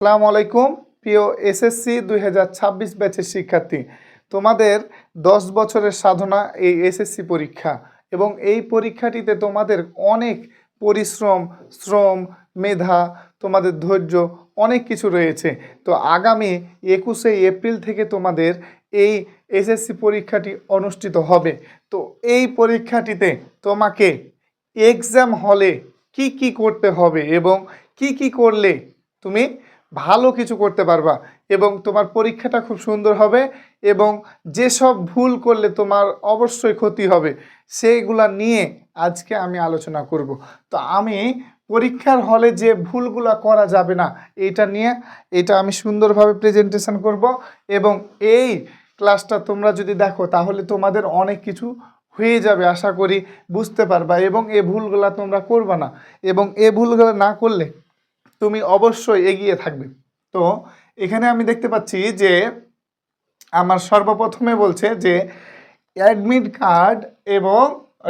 আসসালামু আলাইকুম প্রিয় এসএসসি 2026 ব্যাচের শিক্ষার্থী। তোমাদের 10 বছরের সাধনা এই এসএসসি পরীক্ষা এবং এই পরীক্ষাটিতে তোমাদের অনেক পরিশ্রম, শ্রম, মেধা, তোমাদের ধৈর্য অনেক কিছু রয়েছে। তো আগামী 21শে এপ্রিল থেকে তোমাদের এই এসএসসি পরীক্ষাটি অনুষ্ঠিত হবে। তো এই পরীক্ষাটিতে তোমাকে এক্সাম হলে কি কি করতে হবে এবং কি কি করলে তুমি ভালো কিছু করতে পারবা এবং তোমার পরীক্ষাটা খুব সুন্দর হবে এবং যেসব ভুল করলে তোমার অবশ্যই ক্ষতি হবে সেইগুলা নিয়ে আজকে আমি আলোচনা করব। তো আমি পরীক্ষার হলে যে ভুলগুলা করা যাবে না এটা আমি সুন্দরভাবে প্রেজেন্টেশন করব এবং এই ক্লাসটা তোমরা যদি দেখো তাহলে তোমাদের অনেক কিছু হয়ে যাবে, আশা করি বুঝতে পারবা এবং এই ভুলগুলা তোমরা করবা না এবং এই ভুলগুলো না করলে তুমি অবশ্যই এগিয়ে থাকবে। তো এখানে আমি দেখতে পাচ্ছি যে আমার সর্বপ্রথমে বলছে যে অ্যাডমিট কার্ড এবং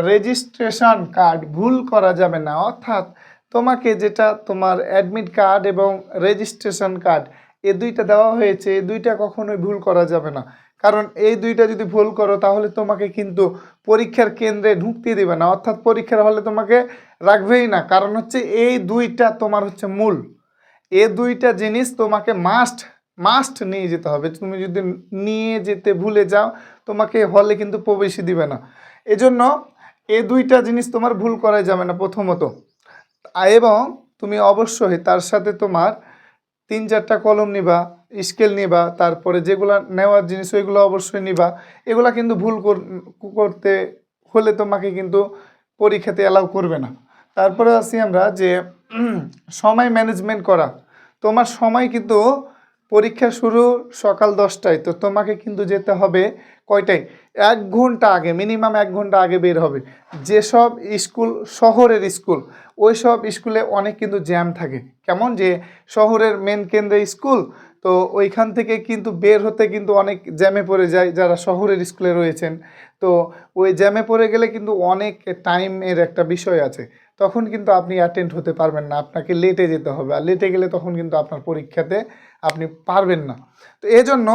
রেজিস্ট্রেশন কার্ড ভুল করা যাবে না। অর্থাৎ তোমাকে যেটা তোমার অ্যাডমিট কার্ড এবং রেজিস্ট্রেশন কার্ড এই দুইটা দেওয়া হয়েছে, এই দুইটা কখনোই ভুল করা যাবে না। কারণ এই দুইটা যদি ভুল করো তাহলে তোমাকে কিন্তু পরীক্ষার কেন্দ্রে ঢুকতে দেবে না, অর্থাৎ পরীক্ষার হলে তোমাকে রাখবেই না। কারণ হচ্ছে এই দুইটা তোমার হচ্ছে মূল, এই দুইটা জিনিস তোমাকে মাস্ট নিয়ে যেতে হবে। তুমি যদি নিয়ে যেতে ভুলে যাও তোমাকে হলে কিন্তু প্রবেশই দিবে না। এজন্য এই দুইটা জিনিস তোমার ভুল করা যাবে না প্রথমত। এবং তুমি অবশ্যই তার সাথে তোমার 3-4টা কলম নিবা, স্কেল নিবা, তারপরে যেগুলো নেওয়ার জিনিস ওইগুলো অবশ্যই নিবা। এগুলা কিন্তু ভুল করতে হলে তোমাকে কিন্তু পরীক্ষাতে অ্যালাউ করবে না। তারপরে আসি আমরা যে সময় ম্যানেজমেন্ট করা। তোমার সময় কিন্তু পরীক্ষা শুরু সকাল 10টায়, তো তোমাকে কিন্তু যেতে হবে কয়টায়? 1 ঘন্টা আগে, মিনিমাম 1 ঘন্টা আগে বের হবে। যেসব স্কুল শহরের স্কুল, ওই সব স্কুলে অনেক কিন্তু জ্যাম থাকে। কেমন যে শহরের মেন কেন্দ্রে স্কুল, তো ওইখান থেকে কিন্তু বের হতে কিন্তু অনেক জ্যামে পড়ে যায় যারা শহরের স্কুলে রয়েছেন। তো ওই জ্যামে পড়ে গেলে কিন্তু অনেক টাইমের একটা বিষয় আছে, তখন কিন্তু আপনি অ্যাটেন্ড হতে পারবেন না, আপনাকে লেটে যেতে হবে। আর লেটে গেলে তখন কিন্তু আপনার পরীক্ষাতে আপনি পারবেন না। তো এজন্য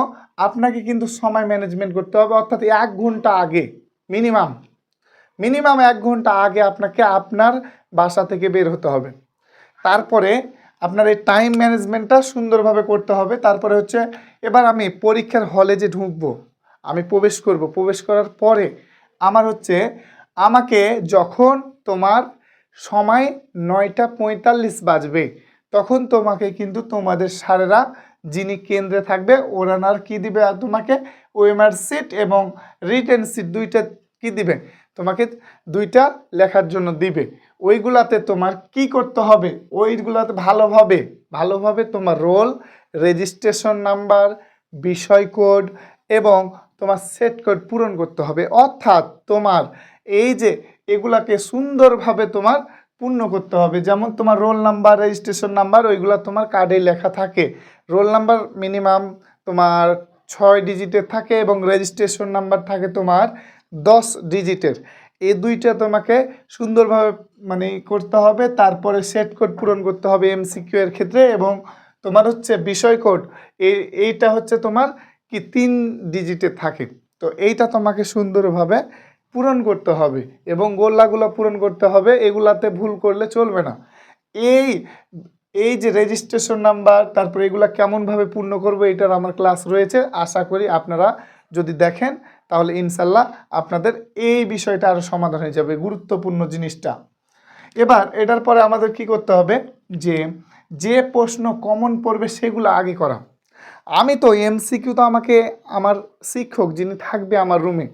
আপনাকে কিন্তু সময় ম্যানেজমেন্ট করতে হবে, অর্থাৎ 1 ঘন্টা আগে, মিনিমাম 1 ঘন্টা আগে আপনাকে আপনার বাসা থেকে বের হতে হবে। তারপরে আপনার এই টাইম ম্যানেজমেন্টটা সুন্দরভাবে করতে হবে। তারপরে হচ্ছে এবার আমি পরীক্ষার হলে যে ঢুকবো, আমি প্রবেশ করব, প্রবেশ করার পরে আমাকে যখন তোমার সময় 9:45 বাজবে তখন তোমাকে কিন্তু তোমাদের স্যারেরা যিনি কেন্দ্রে থাকবে ওনার কি দিবে তোমাকে? ওএমআর সিট এবং রিটেন সিট দুইটা কি দিবে তোমাকে? দুইটা লেখার জন্য দিবে। ওইগুলাতে তোমার কি করতে হবে? ওইগুলাতে ভালোভাবে তোমার রোল, রেজিস্ট্রেশন নাম্বার, বিষয় কোড এবং তোমার সেট কোড পূরণ করতে হবে। অর্থাৎ তোমার এই যে এগুলাকে সুন্দরভাবে তোমার পূর্ণ করতে হবে। যেমন তোমার রোল নাম্বার, রেজিস্ট্রেশন নাম্বার ওইগুলা তোমার কার্ডে লেখা থাকে। রোল নাম্বার মিনিমাম তোমার 6 ডিজিটের থাকে এবং রেজিস্ট্রেশন নাম্বার থাকে তোমার 10 ডিজিটের। এই দুইটা তোমাকে সুন্দরভাবে করতে হবে। তারপরে সেট কোড পূরণ করতে হবে এমসিকিউ এর ক্ষেত্রে এবং তোমার হচ্ছে বিষয় কোড এইটা হচ্ছে তোমার কি 3 ডিজিটের থাকে। তো এইটা তোমাকে সুন্দরভাবে পূরণ করতে হবে এবং গোল্লাগুলো পূরণ করতে হবে, এগুলাতে ভুল করলে চলবে না। এই যে রেজিস্ট্রেশন নাম্বার, তারপরে এগুলা কেমনভাবে পূর্ণ করবো এটার আমার ক্লাস রয়েছে। আশা করি আপনারা যদি দেখেন তাহলে ইনশাল্লাহ আপনাদের এই বিষয়টা আরও সমাধান হয়ে যাবে, গুরুত্বপূর্ণ জিনিসটা। এবার এটার পরে আমাদের কি করতে হবে যে প্রশ্ন কমন পড়বে সেগুলো আগে করা। আমি তো এমসিকিউ তো আমাকে আমার শিক্ষক যিনি থাকবে আমার রুমে,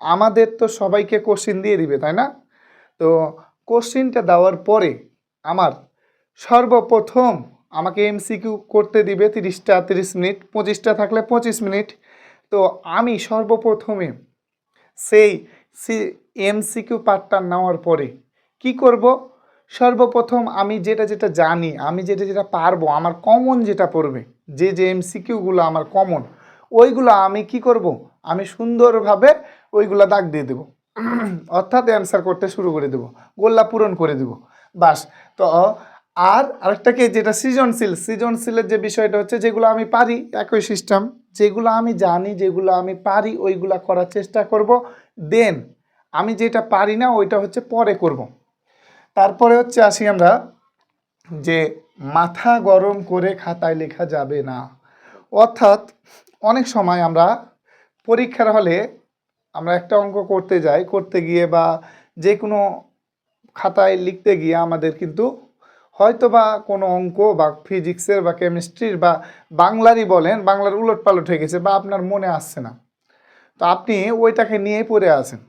আমাদের তো সবাইকে কোশ্চিন দিয়ে দিবে, তাই না? তো কোশ্চিনটা দেওয়ার পরে আমার সর্বপ্রথম আমাকে এমসিকিউ করতে দিবে 30টা 30 মিনিট, 25টা থাকলে 25 মিনিট। তো আমি সর্বপ্রথমে সেই এমসিকিউ পার্টটা নেওয়ার পরে কি করব? সর্বপ্রথম আমি যেটা জানি, আমি যেটা পারবো, আমার কমন যেটা পড়বে, যে এমসিকিউগুলো আমার কমন, ওইগুলো আমি কি করব? আমি সুন্দরভাবে ওইগুলো দাগ দিয়ে দেবো, অর্থাৎ অ্যান্সার করতে শুরু করে দেবো, গোল্লা পূরণ করে দেবো। বাস। তো আর আরেকটা কি, যেটা সৃজনশীলের যে বিষয়টা হচ্ছে, যেগুলো আমি পারি, একই সিস্টেম, যেগুলো আমি জানি, যেগুলো আমি পারি ওইগুলা করার চেষ্টা করব। দেন আমি যেটা পারি না ওইটা হচ্ছে পরে করব। তারপরে হচ্ছে আসি আমরা যে মাথা গরম করে খাতায় লেখা যাবে না। অর্থাৎ অনেক সময় আমরা পরীক্ষার হলে আমরা একটা অঙ্ক করতে যাই, করতে গিয়ে বা যে কোনো খাতায় লিখতে গিয়ে আমাদের কিন্তু হয়তো বা কোনো অঙ্ক বা ফিজিক্সের বা কেমিস্ট্রির বা বাংলারই বলেন, বাংলার উলট পালট হয়ে গেছে বা আপনার মনে আসছে না, তো আপনি ওইটাকে নিয়ে পড়ে আসেন।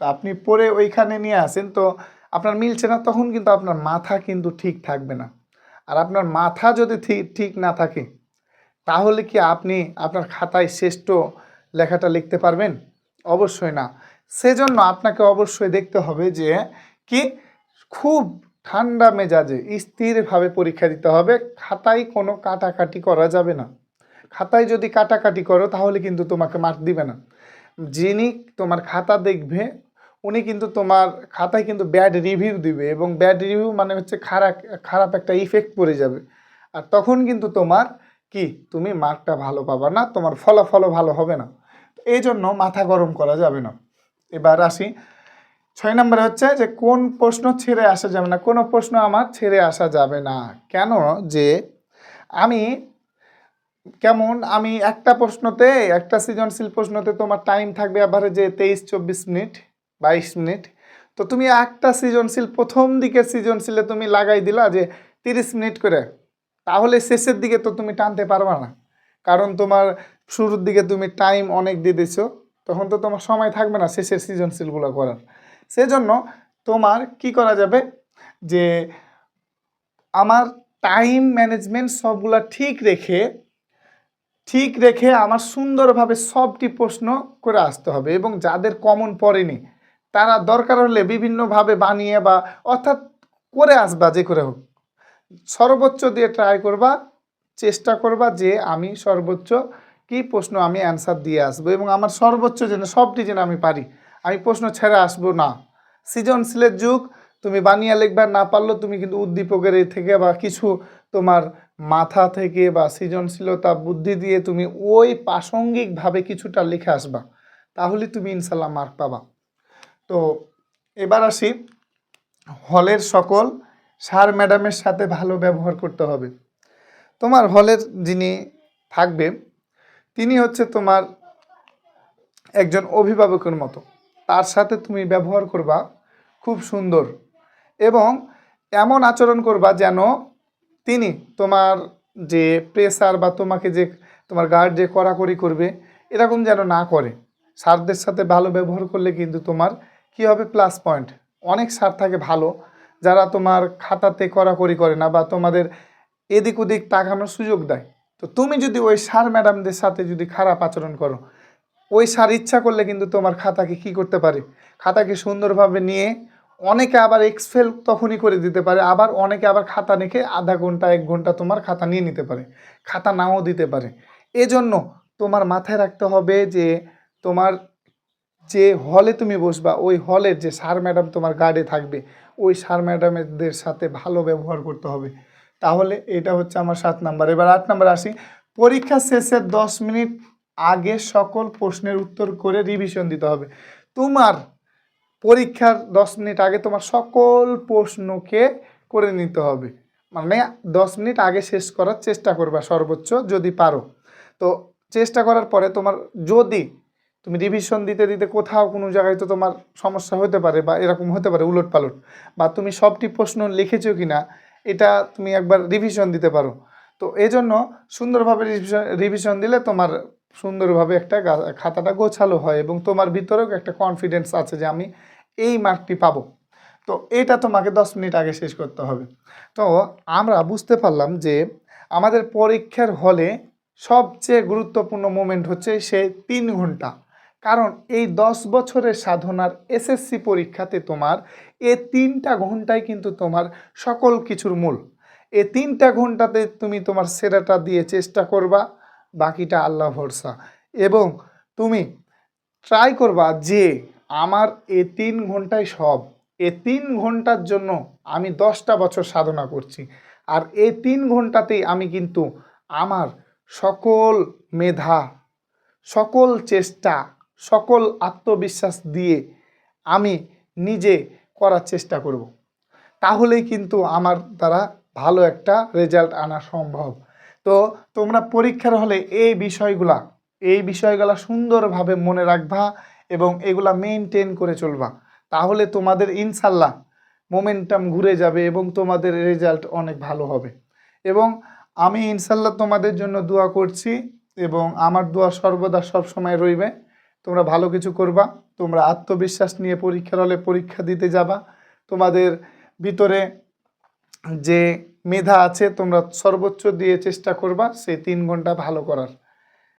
তো আপনি পড়ে ওইখানে নিয়ে আসেন, তো আপনার মিলছে না, তখন কিন্তু আপনার মাথা কিন্তু ঠিক থাকবে না। আর আপনার মাথা যদি ঠিক না থাকে, তাহলে কি আপনি আপনার খাতায় শ্রেষ্ঠ লেখাটা লিখতে পারবেন? অবশ্যই না। সেজন্য আপনাকে অবশ্যই দেখতে হবে যে কি, খুব ঠান্ডা মেজাজে স্থিরভাবে পরীক্ষা দিতে হবে। খাতায় কোনো কাটাকাটি করা যাবে না। খাতায় যদি কাটাকাটি করো তাহলে কিন্তু তোমাকে মার্ক দিবে না। যিনি তোমার খাতা দেখবে উনি কিন্তু তোমার খাতায় কিন্তু ব্যাড রিভিউ দিবে, এবং ব্যাড রিভিউ মানে হচ্ছে খারাপ একটা ইফেক্ট পড়ে যাবে। আর তখন কিন্তু তোমার কি, তুমি মার্কটা ভালো পাবা না, তোমার ফলাফলও ভালো হবে না। এই জন্য মাথা গরম করা যাবে না। এবার আসি 6 নম্বরে হচ্ছে যে কোন প্রশ্ন ছেড়ে আসা যাবে না। কোনো প্রশ্ন আমার ছেড়ে আসা যাবে না। কেন? যে আমি আমি একটা প্রশ্নতে, একটা সৃজনশীল প্রশ্নতে তোমার টাইম থাকবে অ্যাভারেজে 23-24 মিনিট, 22 মিনিট। তো তুমি একটা সৃজনশীল, প্রথম দিকে সৃজনশীলে তুমি লাগাই দিলা যে 30 মিনিট করে, তাহলে শেষের দিকে তো তুমি টানতে পারবা না, কারণ তোমার শুরুর দিকে তুমি টাইম অনেক দিয়ে দিছো, তখন তো তোমার সময় থাকবে না শেষের সৃজনশীলগুলো করার। সেজন্য তোমার কি করা যাবে, যে আমার টাইম ম্যানেজমেন্ট সবগুলা ঠিক রেখে আমার সুন্দরভাবে সবটি প্রশ্ন করে আসতে হবে, এবং যাদের কমন পড়েনি তারা দরকার হলে বিভিন্নভাবে বানিয়ে বা অর্থাৎ করে আসবা, যে করে হোক সর্বোচ্চ দিয়ে ট্রাই করবা, চেষ্টা করবা যে আমি সর্বোচ্চ কি প্রশ্ন আমি অ্যান্সার দিয়ে আসবো, এবং আমার সর্বোচ্চ যেন সবটি যেন আমি পারি, আমি প্রশ্ন ছেড়ে আসবো না। সৃজনশীলের যুগ, তুমি বানিয়ে লিখবা, না পারলেও তুমি কিন্তু উদ্দীপকের এ থেকে বা কিছু তোমার মাথা থেকে বা সৃজনশীলতা বুদ্ধি দিয়ে তুমি ওই প্রাসঙ্গিকভাবে কিছুটা লিখে আসবা, তাহলে তুমি ইনশাল্লাহ মার্ক পাবা। তো এবার আসি, হলের সকল স্যার ম্যাডামের সাথে ভালো ব্যবহার করতে হবে। তোমার হলের যিনি থাকবে তিনি হচ্ছে তোমার একজন অভিভাবকের মতো, তার সাথে তুমি ব্যবহার করবা খুব সুন্দর, এবং এমন আচরণ করবা যেন তিনি তোমার যে প্রেসার বা তোমাকে যে তোমার গার্ড যে কড়াকড়ি করবে এরকম যেন না করে। স্যারদের সাথে ভালো ব্যবহার করলে কিন্তু তোমার কি হবে, প্লাস পয়েন্ট। অনেক স্যার থাকে ভালো, যারা তোমার খাতাতে কড়াকড়ি করে না বা তোমাদের এদিক ওদিক তাকানোর সুযোগ দেয়। তো তুমি যদি ওই স্যার ম্যাডামদের সাথে যদি খারাপ আচরণ করো, ওই স্যার ইচ্ছা করলে কিন্তু তোমার খাতাকে কি করতে পারে, খাতাকে সুন্দরভাবে নিয়ে অনেকে আবার এক্সফেল তখনই করে দিতে পারে, আবার অনেকে আবার খাতা রেখে আধা ঘন্টা 1 ঘন্টা তোমার খাতা নিয়ে নিতে পারে, খাতা নাও দিতে পারে। এজন্য তোমার মাথায় রাখতে হবে যে তোমার যে হলে তুমি বসবা ওই হলের যে স্যার ম্যাডাম তোমার গার্ডে থাকবে, ওই স্যার ম্যাডামদের সাথে ভালো ব্যবহার করতে হবে। তাহলে এটা হচ্ছে আমার 7 নাম্বার। এবার 8 নাম্বার আসি, পরীক্ষা শেষের 10 মিনিট আগে সকল প্রশ্নের উত্তর করে রিভিশন দিতে হবে। তোমার পরীক্ষার 10 মিনিট আগে তোমার সকল প্রশ্নকে করে নিতে হবে, মানে 10 মিনিট আগে শেষ করার চেষ্টা করবা সর্বোচ্চ যদি পারো। তো চেষ্টা করার পরে তোমার যদি তুমি রিভিশন দিতে দিতে কোথাও কোনো জায়গায় তো তোমার সমস্যা হতে পারে বা এরকম হতে পারে উলট পালট, বা তুমি সবটি প্রশ্ন লিখেছো কি না এটা তুমি একবার রিভিশন দিতে পারো। তো এই জন্য সুন্দরভাবে রিভিশন দিলে তোমার সুন্দরভাবে একটা খাতাটা গোছালো হয়, এবং তোমার ভিতরেও একটা কনফিডেন্স আছে যে আমি এই মার্কটি পাবো। তো এটা তোমাকে 10 মিনিট আগে শেষ করতে হবে। তো আমরা বুঝতে পারলাম যে আমাদের পরীক্ষার হলে সবচেয়ে গুরুত্বপূর্ণ মোমেন্ট হচ্ছে সেই 3 ঘন্টা। কারণ এই 10 বছরের সাধনার এসএসসি পরীক্ষাতে তোমার এই 3টা ঘন্টাই কিন্তু তোমার সকল কিছুর মূল। এই 3টা ঘন্টাতে তুমি তোমার সেরাটা দিয়ে চেষ্টা করবা, বাকিটা আল্লাহ ভরসা। এবং তুমি ট্রাই করবা যে আমার এই 3 ঘন্টায় সব, এই 3 ঘন্টার জন্য আমি 10টা বছর সাধনা করছি, আর এই 3 ঘন্টাতেই আমি কিন্তু আমার সকল মেধা, সকল চেষ্টা, সকল আত্মবিশ্বাস দিয়ে আমি নিজে করার চেষ্টা করব। তাহলেই কিন্তু আমার দ্বারা ভালো একটা রেজাল্ট আনা সম্ভব। তো তোমরা পরীক্ষার হলে এই বিষয়গুলা সুন্দরভাবে মনে রাখবা এবং এগুলা মেনটেন করে চলবা। তাহলে তোমাদের ইনশাল্লাহ মোমেন্টাম ঘুরে যাবে এবং তোমাদের রেজাল্ট অনেক ভালো হবে। এবং আমি ইনশাল্লাহ তোমাদের জন্য দোয়া করছি এবং আমার দোয়া সর্বদা সবসময় রইবে। তোমরা ভালো কিছু করবা, তোমরা আত্মবিশ্বাস নিয়ে পরীক্ষার হলে পরীক্ষা দিতে যাবা। তোমাদের ভিতরে যে মেধা আছে তোমরা সর্বোচ্চ দিয়ে চেষ্টা করবা সেই 3 ঘন্টা ভালো করার।